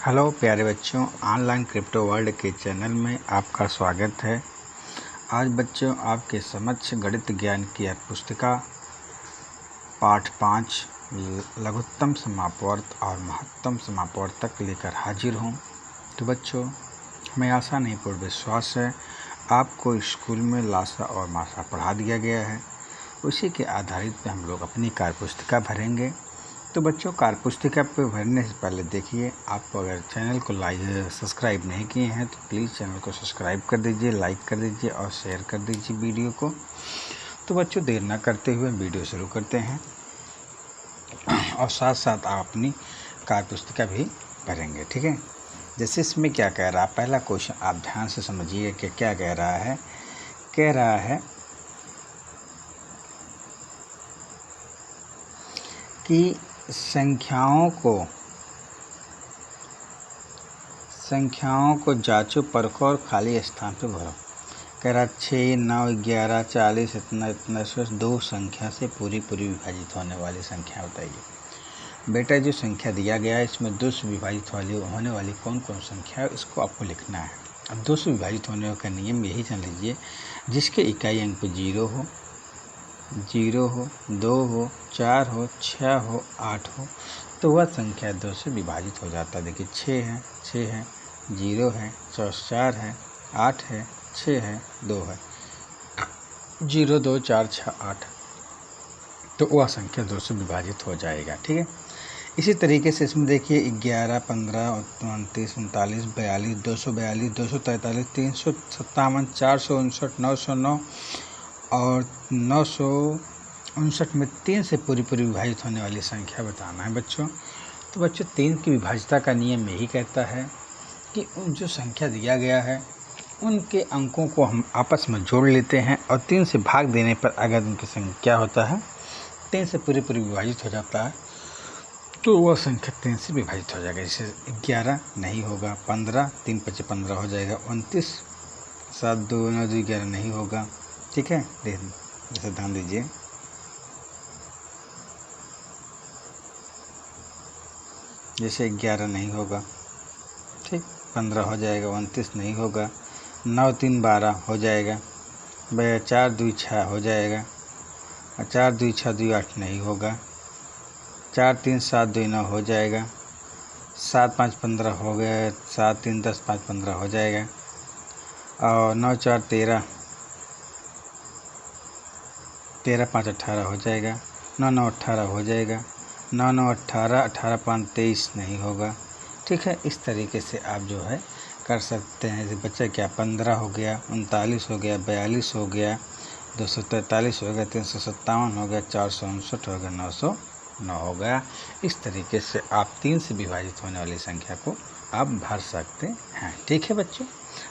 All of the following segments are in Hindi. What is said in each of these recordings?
हेलो प्यारे बच्चों, ऑनलाइन क्रिप्टो वर्ल्ड के चैनल में आपका स्वागत है। आज बच्चों आपके समक्ष गणित ज्ञान की पुस्तिका पाठ 5 लघुत्तम समापवर्त और महत्तम समापवर्त तक लेकर हाजिर हूँ। तो बच्चों, हमें आशा नहीं पूर्ण विश्वास है आपको स्कूल में लासा और मासा पढ़ा दिया गया है। उसी के आधारित पे हम लोग अपनी कार्य पुस्तिका भरेंगे। तो बच्चों, कार्य पुस्तिका पे भरने से पहले देखिए, आप अगर चैनल को सब्सक्राइब नहीं किए हैं तो प्लीज़ चैनल को सब्सक्राइब कर दीजिए, लाइक कर दीजिए और शेयर कर दीजिए वीडियो को। तो बच्चों, देर ना करते हुए वीडियो शुरू करते हैं और साथ साथ आप अपनी कार्य पुस्तिका भी भरेंगे, ठीक है। जैसे इसमें क्या कह रहा है, पहला क्वेश्चन आप ध्यान से समझिए कि क्या कह रहा है। कह रहा है कि संख्याओं को जांचो, परखो और खाली स्थान पे भरो। कह रहा 6, 9, 11, 40 इतना दो संख्या से पूरी विभाजित होने वाली संख्या बताइए। बेटा, जो संख्या दिया गया है इसमें 2 से विभाजित होने वाली कौन कौन संख्या है, इसको आपको लिखना है। अब 2 से विभाजित होने का नियम यही जान लीजिए, जिसके इकाई अंक पे 0 हो, 2 हो, 4 हो, 6 हो, 8 हो, तो वह संख्या 2 से विभाजित हो जाता है। देखिए 6 है, 0 है, 4 है, 8 है, 6 है, 2 है, 0, 2, 4, 6, 8, तो वह संख्या 2 से विभाजित हो जाएगा, ठीक है। इसी तरीके से इसमें देखिए 11, 15, 29, 39, 42, 242, 243, 357, 459, 909 और 959 में 3 से पूरी विभाजित होने वाली संख्या बताना है बच्चों। तो बच्चों, 3 की विभाज्यता का नियम यही कहता है कि उन जो संख्या दिया गया है उनके अंकों को हम आपस में जोड़ लेते हैं और 3 से भाग देने पर अगर उनकी संख्या क्या होता है, 3 से पूरी विभाजित हो जाता है, तो वह संख्या 3 से विभाजित हो जाएगा। जैसे 11 नहीं होगा, 15, 3 5 15 हो जाएगा, 29, 7 2 9 2 11 नहीं होगा, ठीक है। जैसे ध्यान दीजिए, जैसे 11 नहीं होगा, ठीक, 15 हो जाएगा, 29 नहीं होगा, 9 3 12 हो जाएगा, 4 2 6 हो जाएगा, 4 2 6 2 8 नहीं होगा, 4 3 7 2 9 हो जाएगा, 7 5 15 हो गया, 7 3 10 5 15 हो जाएगा, और 9 4 13, 13 5 18 हो जाएगा, 9 9 18 हो जाएगा, 9 9 18, 18 5 23 नहीं होगा, ठीक है। इस तरीके से आप जो है कर सकते हैं। जैसे बच्चा क्या, 15 हो गया, 39 हो गया, 42 हो गया, 243 हो गया, 357 हो गया, 459 हो गया, 909 हो गया। इस तरीके से आप 3 से विभाजित होने वाली संख्या को आप भर सकते हैं, ठीक है बच्चों।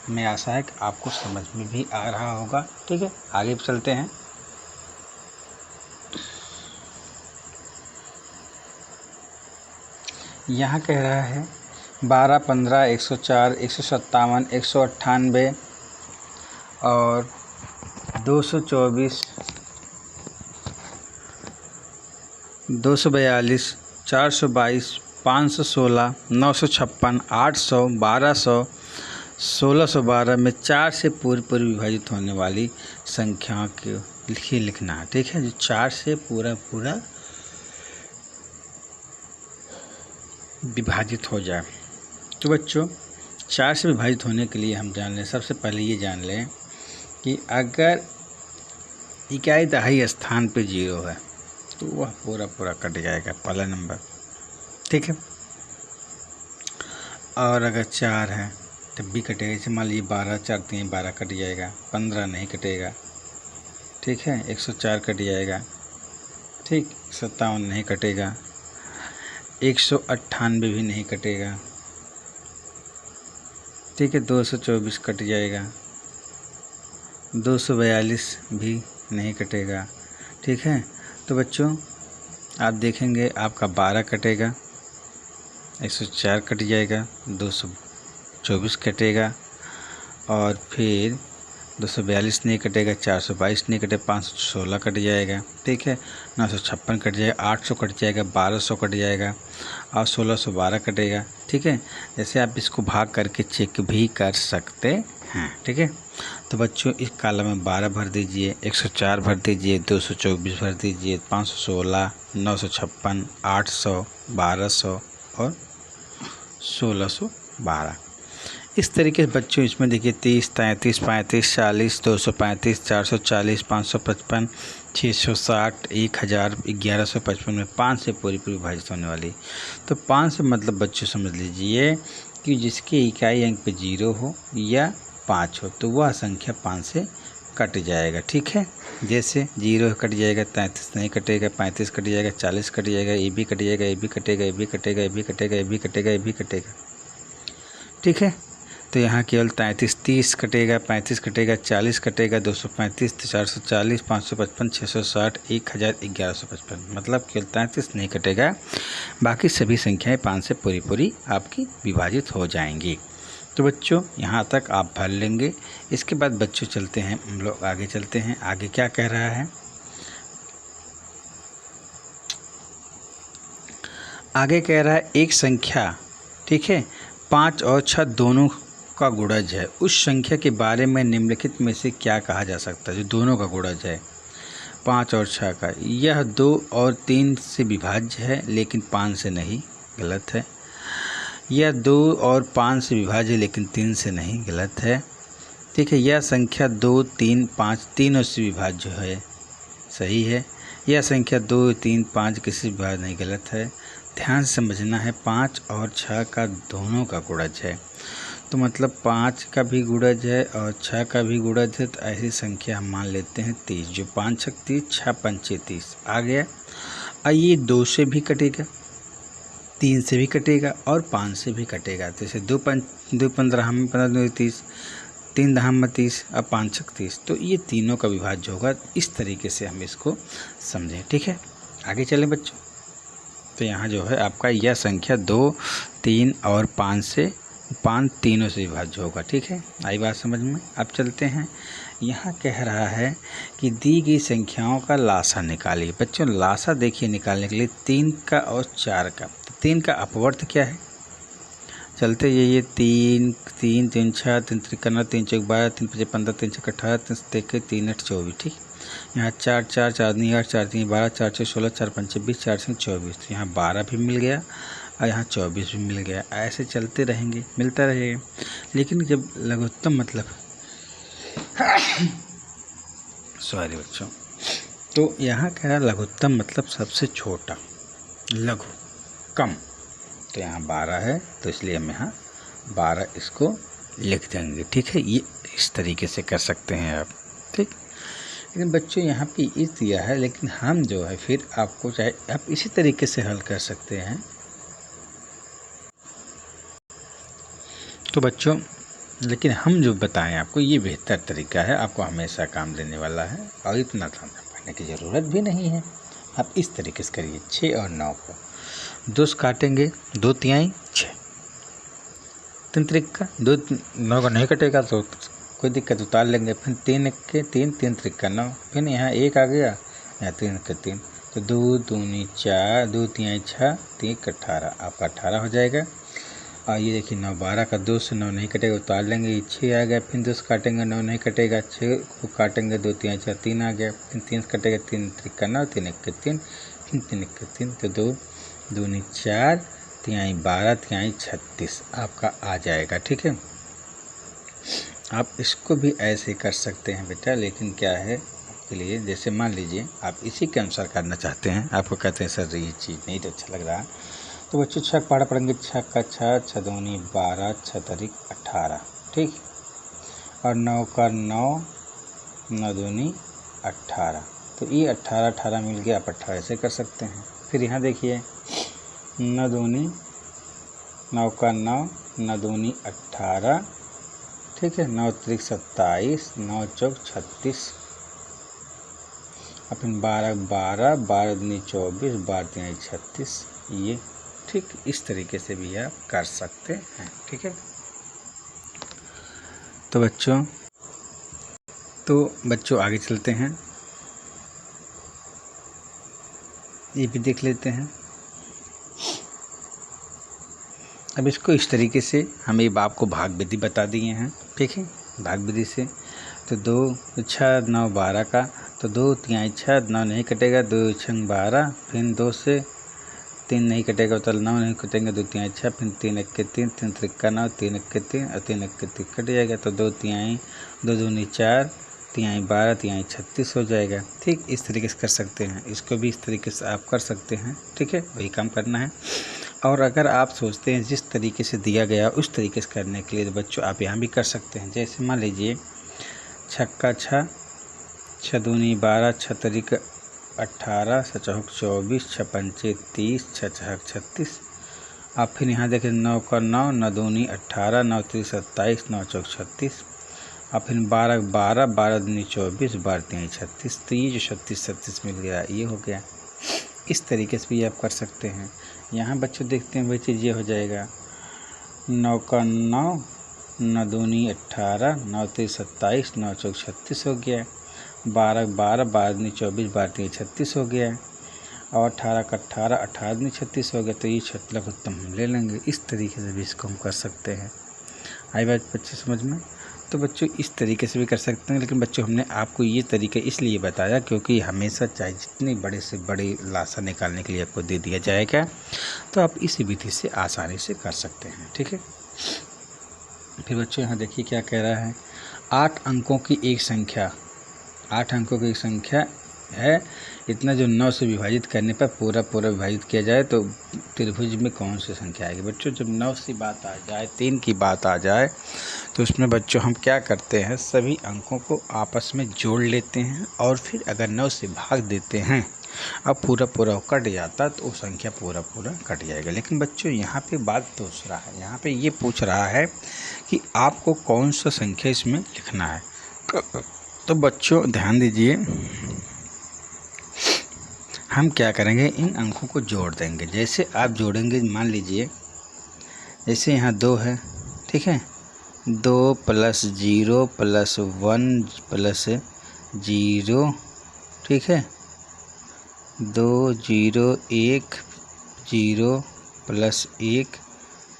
हमें आशा है कि आपको समझ में भी आ रहा होगा, ठीक है। आगे चलते हैं। यहाँ कह रहा है 12, 15, 104, 157, 198 और 224, 242, 422, 516, 956, 800, 1200, 1612 में 4 से पूरी विभाजित होने वाली संख्याओं को लिखना है, ठीक है। जो 4 से पूरा विभाजित हो जाए। तो बच्चों, 4 से विभाजित होने के लिए हम जान लें, सबसे पहले ये जान लें कि अगर इकाई दहाई स्थान पे 0 है तो वह पूरा कट जाएगा, पहला नंबर, ठीक है। और अगर 4 है तब भी कटेगा। जैसे मान लीजिए 12, 4 3 12 कट जाएगा, 15 नहीं कटेगा, ठीक है, 104 कट जाएगा, ठीक, 57 नहीं कटेगा, 198 भी नहीं कटेगा, ठीक है, 224 कट जाएगा, 242 भी नहीं कटेगा, ठीक है। तो बच्चों, आप देखेंगे आपका 12 कटेगा, 104 कट जाएगा, 224 कटेगा और फिर 242 नहीं कटेगा, 422 नहीं कटेगा, 516 कट जाएगा, ठीक है, 956 कट जाएगा, 800 कट जाएगा, 1200 कट जाएगा और 1612 कटेगा, ठीक है। जैसे आप इसको भाग करके चेक भी कर सकते हैं, ठीक है। तो बच्चों इस कॉलम में 12 भर दीजिए, 104 भर दीजिए, 224 भर दीजिए, 516, 956, 800, 1200 और 1612। इस तरीके से बच्चों इसमें देखिए 30, 33, 35, 40, 235, 440, 555, 660, 1000, 1155 में 5 से पूरी विभाजित होने वाली। तो 5 से मतलब बच्चों समझ लीजिए कि जिसके इकाई अंक पे 0 हो या 5 हो तो वह संख्या 5 से कट जाएगा, ठीक है। जैसे 0 कट जाएगा, 33 नहीं कटेगा, 35 कट जाएगा, 40 कट जाएगा, ये भी कट जाएगा, ये भी कटेगा, ये भी कटेगा, ये भी कटेगा, ये भी कटेगा, ये भी कटेगा, ठीक है। तो यहाँ केवल 33, 30 कटेगा, 35 कटेगा, 40 कटेगा, 235, 440, 555, 660, 1000, 1155 मतलब केवल 33 नहीं कटेगा, बाकी सभी संख्याएं 5 से पूरी आपकी विभाजित हो जाएंगी। तो बच्चों यहाँ तक आप भर लेंगे। इसके बाद बच्चों चलते हैं, हम लोग आगे चलते हैं। आगे क्या कह रहा है, आगे कह रहा है एक संख्या, ठीक है, 5 और 6 दोनों का गुणज है, उस संख्या के बारे में निम्नलिखित में से क्या कहा जा सकता है। जो दोनों का गुणज है 5 और 6 का, यह 2 और 3 से विभाज्य है लेकिन 5 से नहीं, गलत है। यह 2 और 5 से विभाज्य है लेकिन 3 से नहीं, गलत है, ठीक है। यह संख्या 2, 3, 5 तीनों से विभाज्य है, सही है। यह संख्या 2, 3, 5 किसी से विभाज्य नहीं, गलत है। ध्यान से समझना है 5 और 6 का दोनों का गुणज है, तो मतलब 5 का भी गुणज है और 6 का भी गुणज है, तो ऐसी संख्या हम मान लेते हैं 30। जो 5 6 30, 6 5 30 आ गया। और ये 2 से भी कटेगा, 3 से भी कटेगा और 5 से भी कटेगा। जैसे 2 15 में 15 30, 3 10 में 30 और 5 6 30, तो ये तीनों का विभाज्य होगा। इस तरीके से हम इसको समझें, ठीक है। आगे चलें बच्चों। तो यहाँ जो है आपका यह संख्या 2, 3 और 5 तीनों से विभाज्य होगा, ठीक है। आई बात समझ में। अब चलते हैं, यहाँ कह रहा है कि दी गई संख्याओं का लासा निकालिए। बच्चों लासा देखिए निकालने के लिए 3 का और 4 का, तो 3 का अपवर्त क्या है, चलते ये 3 3 3 6 3 त्रिक 9 3 चौक 12 3 5 15 3 6 18 3 देखे 3 8 24, ठीक। यहाँ 4 4 4 2 8 4 3 12 4 6 16 4 5 20 4 6 24, तो यहाँ 12 भी मिल गया और यहाँ 24 भी मिल गया। ऐसे चलते रहेंगे, मिलता रहेगा। लेकिन जब लघुत्तम मतलब सॉरी बच्चों, तो यहाँ कह रहा लघुत्तम मतलब सबसे छोटा, लघु कम, तो यहाँ 12 है, तो इसलिए हम यहाँ 12 इसको लिख देंगे, ठीक है। ये इस तरीके से कर सकते हैं आप, ठीक। लेकिन बच्चों यहाँ पे इस दिया है, लेकिन हम जो है फिर आपको चाहे आप इसी तरीके से हल कर सकते हैं। तो बच्चों लेकिन हम जो बताएं आपको ये बेहतर तरीका है, आपको हमेशा काम देने वाला है और इतना समझ पाने की ज़रूरत भी नहीं है। आप इस तरीके से करिए, 6 और 9 को 2 से काटेंगे, 2 तिहाई 6, 3 त्रिक का 2 9 का नहीं कटेगा तो कोई दिक्कत, उतार लेंगे। फिर 3 के 3 3 त्रिक का 9, फिर यहाँ 1 आ गया, यहाँ 3 के 3, तो 2 दूनी 4, 2 तिहाई 6, 3 18, आपका 18 हो जाएगा। और ये देखिए 9 12 का 2 से 9 नहीं कटेगा, उतार लेंगे, ये 6 आ गया। फिर 2 से काटेंगे, 9 नहीं कटेगा, 6 को काटेंगे, 2 तिहाई 4 3 आ गया। फिर 3 से कटेगा, 3 त्रिक का 9, 3 1 के 3, फिर 3 1 के 3, तो 2 दूनी 4, तिहाई 12, तिहाई 36 आपका आ जाएगा, ठीक है। आप इसको भी ऐसे कर सकते हैं बेटा, लेकिन क्या है आपके लिए, जैसे मान लीजिए आप इसी के अनुसार करना चाहते हैं, आपको कहते हैं सर ये चीज़ नहीं तो अच्छा लग रहा, तो बच्चों 6 पढ़ा पढ़ेंगे, 6 का 6, 6 दूनी 12, 6 तरीक 18, ठीक। और 9 का 9, 9 दूनी 18, तो ये 18 18 मिल गया, आप 18 ऐसे कर सकते हैं। फिर यहाँ देखिए 9 दूनी 9 का 9, 9 दूनी 18, ठीक है। 9 त्रिक 27, 9 चौक 36, और फिर 12 12, 12 दूनी 24, 12 तिहाई 36, ये ठीक इस तरीके से भी आप कर सकते हैं, ठीक है। तो बच्चों तो बच्चों आगे चलते हैं, ये भी देख लेते हैं। अब इसको इस तरीके से हम ये आपको भाग विधि बता दिए हैं, ठीक है। भाग विधि से तो 2 6 9 12 का, तो 2 3 6 9 नहीं कटेगा, 2 6 12, फिर 2 से 3 नहीं कटेगा तो 9 नहीं कटेंगे, 2 3 6, फिर 3 1 के 3, 3 3 का 9, 3 1 के 3 और 3 1 के 3 कट जाएगा, तो 2 3 2 2 4, 3 12, 3 36 हो जाएगा। ठीक इस तरीके से कर सकते हैं, इसको भी इस तरीके से आप कर सकते हैं, ठीक है, वही काम करना है। और अगर आप सोचते हैं जिस तरीके से दिया गया उस तरीके से करने के लिए तो बच्चों आप यहाँ भी कर सकते हैं। जैसे मान लीजिए छक्का 6, 6 दूनी 12, 6 तरीक 18, 6 चौक 24, 6 पंचे 30, 6 छक 36। आप फिर यहाँ देखें 9 का 9, 9 दूनी 18, 9 3 27, 9 चौक 36। अब फिर 12 12, 12 दूनी 24, 12 3 36। तो ये जो 36 36 मिल गया ये हो गया। इस तरीके से भी आप कर सकते हैं। यहाँ बच्चों देखते हैं वही चीज़ ये हो जाएगा 9 का 9, 9 दूनी 18, 9 3 27, 9 चौक 36 हो गया। 12 12, 12 दूनी 24, 12 3 36 हो गया। और 18 का 18, 18 दूनी 36 हो गया। तो ये छठला उत्तम हम ले लेंगे। इस तरीके से भी इसको हम कर सकते हैं। आई बात बच्चे समझ में? तो बच्चों इस तरीके से भी कर सकते हैं, लेकिन बच्चों हमने आपको ये तरीका इसलिए बताया क्योंकि हमेशा चाहे जितनी बड़े से बड़े लासा निकालने के लिए आपको दे दिया जाएगा तो आप इसी विधि से आसानी से कर सकते हैं, ठीक है। फिर बच्चों यहाँ देखिए क्या कह रहा है, 8 अंकों की एक संख्या, 8 अंकों की एक संख्या है, इतना जो 9 से विभाजित करने पर पूरा विभाजित किया जाए तो त्रिभुज में कौन सी संख्या आएगी। बच्चों जब 9 से बात आ जाए, 3 की बात आ जाए तो उसमें बच्चों हम क्या करते हैं, सभी अंकों को आपस में जोड़ लेते हैं और फिर अगर 9 से भाग देते हैं, अब पूरा कट जाता तो वो संख्या पूरा कट जाएगा। लेकिन बच्चों यहाँ पे बात दूसरा है, यहाँ पे ये पूछ रहा है कि आपको कौन सा संख्या इसमें लिखना है। तो बच्चों ध्यान दीजिए, हम क्या करेंगे, इन अंकों को जोड़ देंगे। जैसे आप जोड़ेंगे, मान लीजिए जैसे यहाँ 2 है, ठीक है, 2 + 0 + 1 + 0, ठीक है, 2 0 1 0 + 1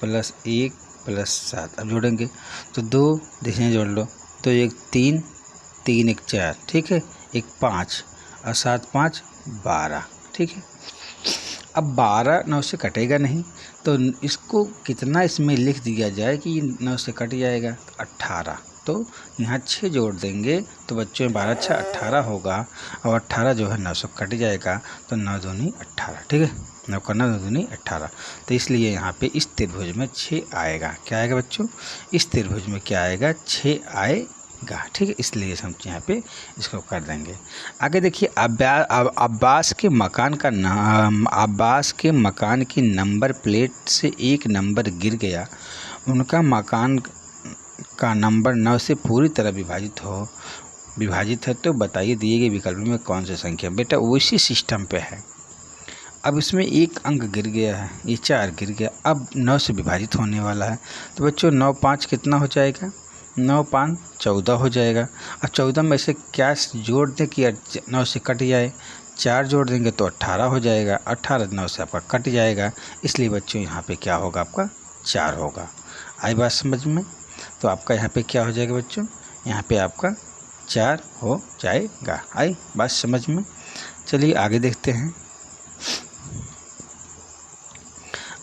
+ 1 + 7। अब जोड़ेंगे तो 2 देखिए जोड़ लो, तो 1 3, 3 1 4, ठीक है, 1 5 और 7 5 12, ठीक है। अब 12 9 से कटेगा नहीं, तो इसको कितना इसमें लिख दिया जाए कि 9 से कट जाएगा, 18। तो यहाँ 6 जोड़ देंगे तो बच्चों में 12 6 18 होगा, और 18 जो है 9 से कट जाएगा, तो 9 दूनी 18, ठीक है, 9 का 9 दूनी 18। तो इसलिए यहाँ पे इस त्रिभुज में 6 आएगा। क्या आएगा बच्चों, इस त्रिभुज में क्या आएगा, 6 आएगा, ठीक है। इसलिए हम यहाँ पे इसको कर देंगे। आगे देखिए, अब्बास के मकान की नंबर प्लेट से एक नंबर गिर गया, उनका मकान का नंबर 9 से पूरी तरह विभाजित है, तो बताइए दिए गए विकल्प में कौन सी संख्या। बेटा उसी सिस्टम पे है। अब इसमें एक अंक गिर गया है, ये 4 गिर गया, अब 9 से विभाजित होने वाला है। तो बच्चों 9 5 कितना हो जाएगा, 9 5 14 हो जाएगा। अब 14 में से क्या जोड़ दें कि 9 से कट जाए, 4 जोड़ देंगे तो 18 हो जाएगा, 18 9 से आपका कट जाएगा। इसलिए बच्चों यहाँ पे क्या होगा, आपका 4 होगा। आई बात समझ में? तो आपका यहाँ पे क्या हो जाएगा बच्चों, यहाँ पे आपका 4 हो जाएगा। आई बात समझ में? चलिए आगे देखते हैं।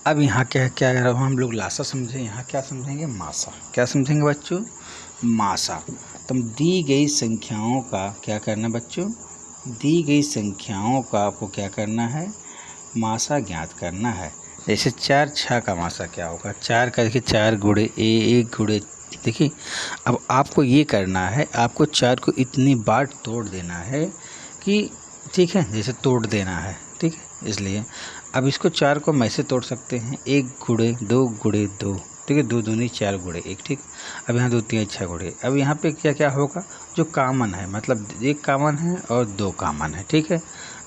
अब यहाँ क्या कह रहा हूँ, हम लोग लासा समझे, यहाँ क्या समझेंगे, मासा। क्या समझेंगे बच्चों, मासा। तो दी गई संख्याओं का क्या करना बच्चों, दी गई संख्याओं का आपको क्या करना है, मासा ज्ञात करना है। जैसे 4 6 का मासा क्या होगा, 4 का देखिए 4 गुणे 1 गुणे, देखिए अब आपको ये करना है, आपको 4 को इतनी बार तोड़ देना है कि, ठीक है, जैसे तोड़ देना है, ठीक है। इसलिए अब इसको 4 को मैं से तोड़ सकते हैं, 1 गुणे 2 गुणे 2, ठीक है, 2 दूनी 4 गुणे 1, ठीक। अब यहाँ 2 3 6 गुणे, अब यहाँ पे क्या क्या होगा, जो कामन है, मतलब 1 कामन है और 2 कामन है, ठीक है।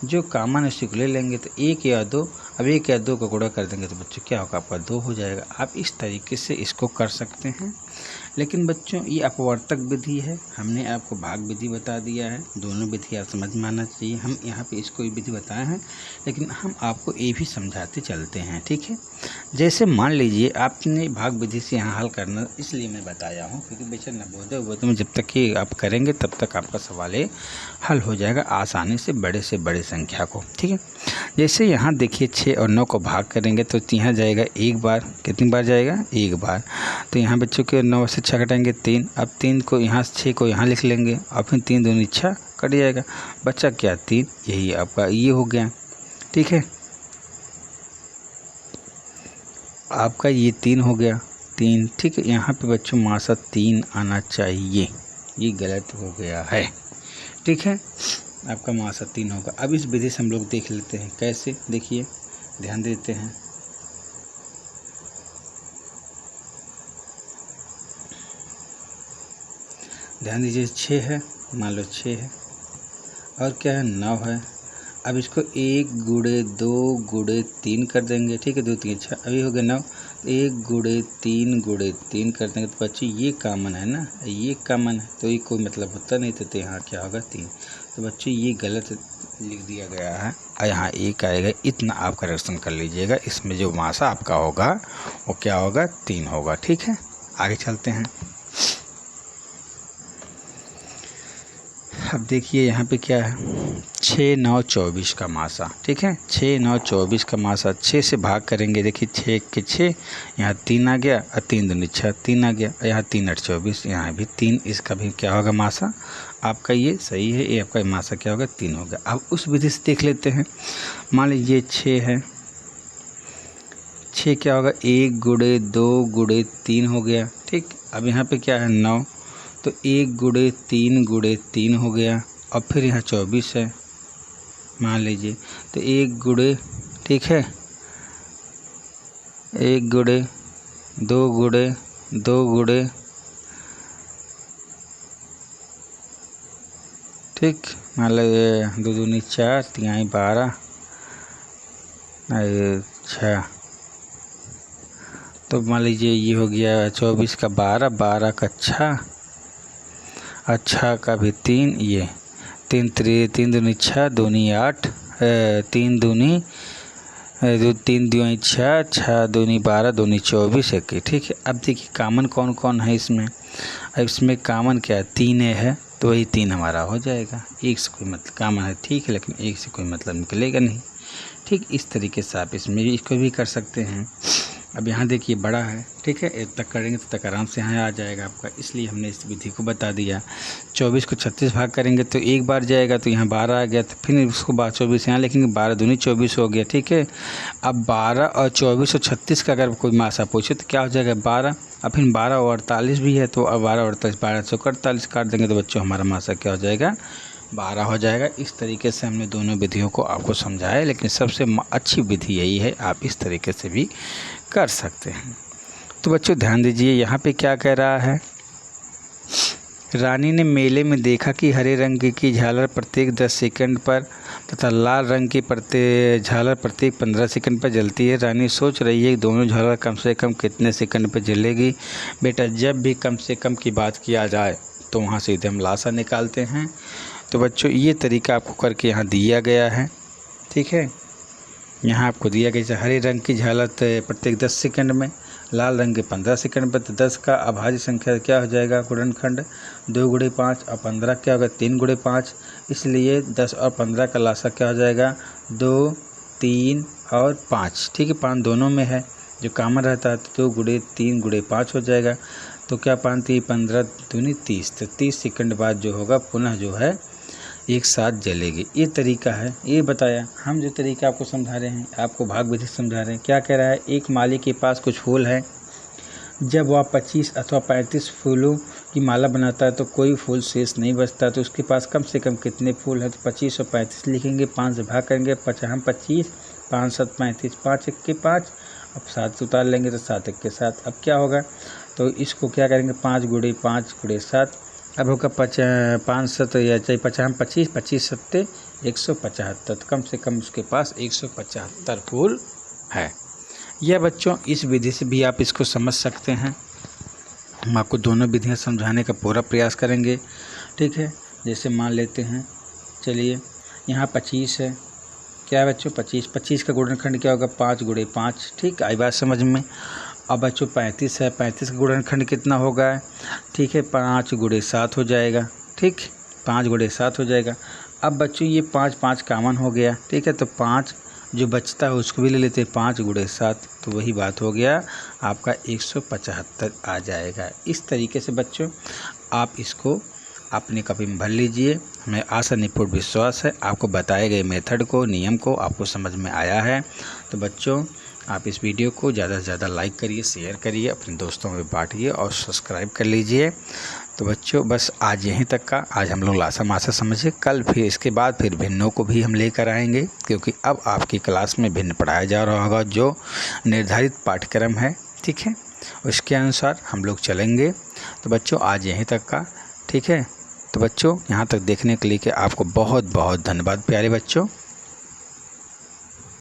जो कामन है उसी को ले लेंगे, तो 1 या 2 अब 1 या 2 का गुणा कर देंगे तो बच्चों क्या होगा, आपका 2 हो जाएगा। आप इस तरीके से इसको कर सकते हैं। लेकिन बच्चों ये अपवर्तक विधि है, हमने आपको भाग विधि बता दिया है, दोनों विधि आप समझ में आना चाहिए। हम यहाँ पे इसको विधि बताए हैं, लेकिन हम आपको ये भी समझाते चलते हैं, ठीक है। जैसे मान लीजिए आपने भाग विधि से यहाँ हल करना इसलिए मैं बताया हूँ क्योंकि बेशक नवोदय में जब तक कि आप करेंगे तब तक आपका सवाल हल हो जाएगा आसानी से बड़े संख्या को, ठीक है। जैसे यहाँ देखिए 6 और 9 को भाग करेंगे तो यहाँ जाएगा 1 बार, कितनी बार जाएगा, 1 बार। तो यहाँ बच्चों के 9 से 6 घटाएंगे 3, अब 3 को यहाँ 6 को यहाँ लिख लेंगे और फिर 3 दूनी 6 कट जाएगा, बच्चा क्या 3, यही आपका ये हो गया, ठीक है। आपका ये 3 हो गया, 3, ठीक है। यहाँ पे बच्चों मासा 3 आना चाहिए, ये गलत हो गया है, ठीक है। आपका मासा 3 होगा। अब इस विधि से हम लोग देख लेते हैं कैसे, देखिए ध्यान देते हैं। ध्यान दीजिए 6 है, मान लो 6 है और क्या है 9 है। अब इसको 1 गुणे 2 गुणे 3 कर देंगे, ठीक है, 2 3 6, अभी हो गया 9। 1 गुणे 3 कर देंगे तो बच्चे ये कॉमन है ना, ये कॉमन है तो ये कोई मतलब होता नहीं, तो यहाँ क्या होगा 3। तो बच्चे ये गलत लिख दिया गया है और यहाँ 1 आएगा, इतना आप करेक्शन कर लीजिएगा। इसमें जो मासा आपका होगा वो क्या होगा, 3 होगा, ठीक है। आगे चलते हैं। अब देखिए यहाँ पे क्या है, 6 9 24 का मासा, ठीक है। 6 9 24 का मासा 6 से भाग करेंगे, देखिए 6 के 6, यहाँ 3 आ गया और 3 दूनी 6, 3 आ गया, यहाँ 3 8 24, यहाँ भी 3, इसका भी क्या होगा मासा आपका, ये सही है, ये आपका मासा क्या होगा 3 होगा। अब उस विधि से देख लेते हैं। मान लीजिए 6 है, 6 क्या होगा, 1 गुणे 2 गुणे 3 हो गया, ठीक। अब यहाँ पे क्या है 9, तो 1 गुणे 3 हो गया और फिर यहाँ 24 है मान लीजिए, तो 1 गुणे, ठीक है, 1 गुणे 2 गुणे 2 गुणे, ठीक, मान लो 2 दूनी 4, 3 12, 6, तो मान लीजिए ये हो गया 24 का 12, 12 का 6, अच्छा का भी 3, ये 3 दूनी 6, दूनी 8, 3 दूनी 6, 6 दूनी 12, दूनी 24 है, ठीक है। अब देखिए कॉमन कौन कौन है इसमें, अब इसमें कॉमन क्या है, 3 है, तो वही 3 हमारा हो जाएगा। 1 से कोई मतलब कॉमन है, ठीक है, लेकिन 1 से कोई मतलब निकलेगा नहीं, ठीक। इस तरीके से आप इसमें भी इसको भी कर सकते हैं। अब यहाँ देखिए बड़ा है, ठीक है, एक तक करेंगे तो तक आराम से यहाँ आ जाएगा आपका, इसलिए हमने इस विधि को बता दिया। 24 को 36 भाग करेंगे तो 1 बार जाएगा, तो यहाँ 12 आ गया, तो फिर उसको 24 यहाँ लिखेंगे, 12 दूनी 24 हो गया, ठीक है। अब 12 और 24 और 36 का अगर कोई मासा पूछे तो क्या हो जाएगा 12, और फिर 12 और 48 भी है, तो अब 12 और 48 12 से 48 काट देंगे तो बच्चों हमारा मासा क्या हो जाएगा, 12 हो जाएगा। इस तरीके से हमने दोनों विधियों को आपको समझाया, लेकिन सबसे अच्छी विधि यही है, आप इस तरीके से भी कर सकते हैं। तो बच्चों ध्यान दीजिए, यहाँ पे क्या कह रहा है, रानी ने मेले में देखा कि हरे रंग की झालर प्रत्येक 10 सेकंड पर तथा लाल रंग की झालर प्रत्येक 15 सेकंड पर जलती है। रानी सोच रही है कि दोनों झालर कम से कम कितने सेकंड पर जलेगी। बेटा जब भी कम से कम की बात किया जाए तो वहाँ सीधे हम लासा निकालते हैं। तो बच्चों ये तरीका आपको करके यहाँ दिया गया है, ठीक है। यहाँ आपको दिया गया हरे रंग की झालर प्रत्येक 10 सेकंड में, लाल रंग के 15 सेकंड पर। तो 10 का अभाज्य संख्या क्या हो जाएगा, गुणनखंड 2 गुणे 5 और 15 क्या होगा 3 गुणे 5, इसलिए 10 और 15 का लासा क्या हो जाएगा 2 3 और 5, ठीक है। 5 दोनों में है, जो कॉमन रहता है, तो 2 गुणे 3 गुणे 5 हो जाएगा। तो क्या 5 3 15 दूनी 30, तो 30 सेकंड बाद जो होगा पुनः जो है एक साथ जलेगी। ये तरीका है, ये बताया हम जो तरीका आपको समझा रहे हैं, आपको भाग विधि समझा रहे हैं। क्या कह रहा है, एक माली के पास कुछ फूल है, जब वह 25 अथवा 35 फूलों की माला बनाता है तो कोई फूल शेष नहीं बचता। तो उसके पास कम से कम कितने फूल हैं, तो 25 और 35 लिखेंगे, 5 से भाग करेंगे, 5 25 5 7 35, 5 1 के 5, अब 7 उतार लेंगे तो 7 1 के 7। अब क्या होगा, तो इसको क्या करेंगे 5 गुणे 5 गुणे 7, अब होगा 5 7 या चाहे 25 25 7 175, तो कम से कम उसके पास 175 फूल है। यह बच्चों इस विधि से भी आप इसको समझ सकते हैं। हम आपको दोनों विधियां समझाने का पूरा प्रयास करेंगे, ठीक है। जैसे मान लेते हैं, चलिए यहाँ 25 है, क्या है बच्चों 25 का गुणनखंड क्या होगा 5 × 5, ठीक, आई बात समझ में। अब बच्चों 35 है, 35 का गुणनखंड कितना होगा, ठीक है 5 × 7 हो जाएगा, ठीक 5 × 7 हो जाएगा। अब बच्चों ये 5 कॉमन हो गया, ठीक है, तो 5 जो बचता है उसको भी ले लेते हैं 5 × 7, तो वही बात हो गया आपका 175 आ जाएगा। इस तरीके से बच्चों आप इसको अपनी कॉपी में भर लीजिए। हमें आशा निपूर्ण विश्वास है आपको बताए गए मेथड को, नियम को आपको समझ में आया है। तो बच्चों आप इस वीडियो को ज़्यादा से ज़्यादा लाइक करिए, शेयर करिए, अपने दोस्तों में बांटिए और सब्सक्राइब कर लीजिए। तो बच्चों बस आज यहीं तक का, आज हम लोग लासा समझिए। कल फिर इसके बाद फिर भिन्नों को भी हम लेकर आएंगे, क्योंकि अब आपकी क्लास में भिन्न पढ़ाया जा रहा होगा, जो निर्धारित पाठ्यक्रम है, ठीक है, उसके अनुसार हम लोग चलेंगे। तो बच्चों आज यहीं तक का, ठीक है। तो बच्चों यहाँ तक देखने के लिए कि आपको बहुत बहुत धन्यवाद प्यारे बच्चों।